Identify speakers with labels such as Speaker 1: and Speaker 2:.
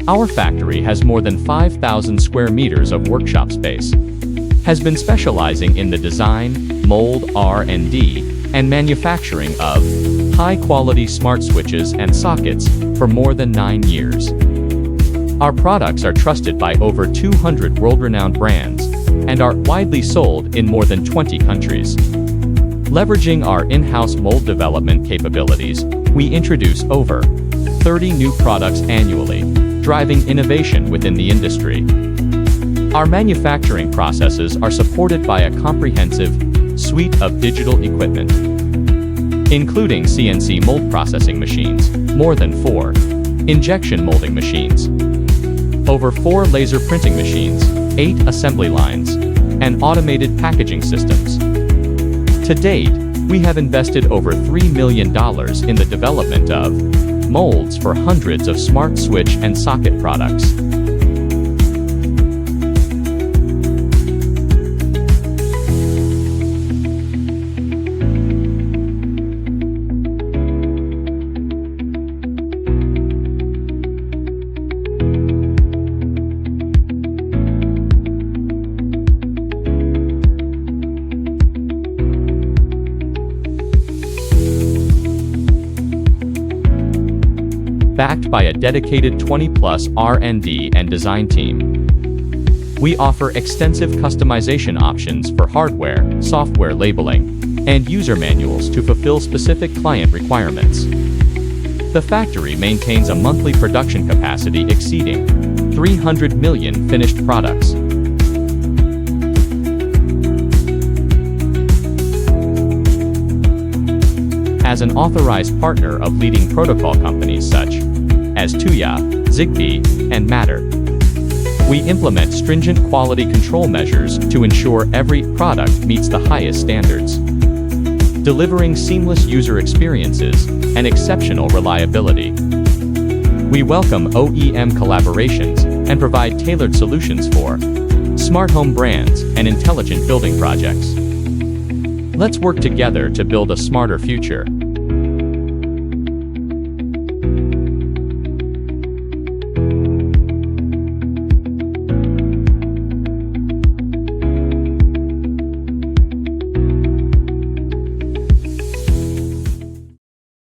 Speaker 1: Our factory has more than 5,000 square meters of workshop space, has been specializing in the design, mold, R&D, and manufacturing of high-quality smart switches and sockets for more than 9 years. Our products are trusted by over 200 world-renowned brands and are widely sold in more than 20 countries. Leveraging our in-house mold development capabilities, we introduce over 30 new products annually, driving innovation within the industry. Our manufacturing processes are supported by a comprehensive suite of digital equipment, including CNC mold processing machines, more than 4 injection molding machines, over 4 laser printing machines, 8 assembly lines, and automated packaging systems. To date, we have invested over $3 million in the development of molds for hundreds of smart switch and socket products. Backed by a dedicated 20-plus R&D and design team. We offer extensive customization options for hardware, software labeling, and user manuals to fulfill specific client requirements. The factory maintains a monthly production capacity exceeding 300 million finished products. As an authorized partner of leading protocol companies such as Tuya, ZigBee, and Matter, we implement stringent quality control measures to ensure every product meets the highest standards, delivering seamless user experiences and exceptional reliability. We welcome OEM collaborations and provide tailored solutions for smart home brands and intelligent building projects. Let's work together to build a smarter future.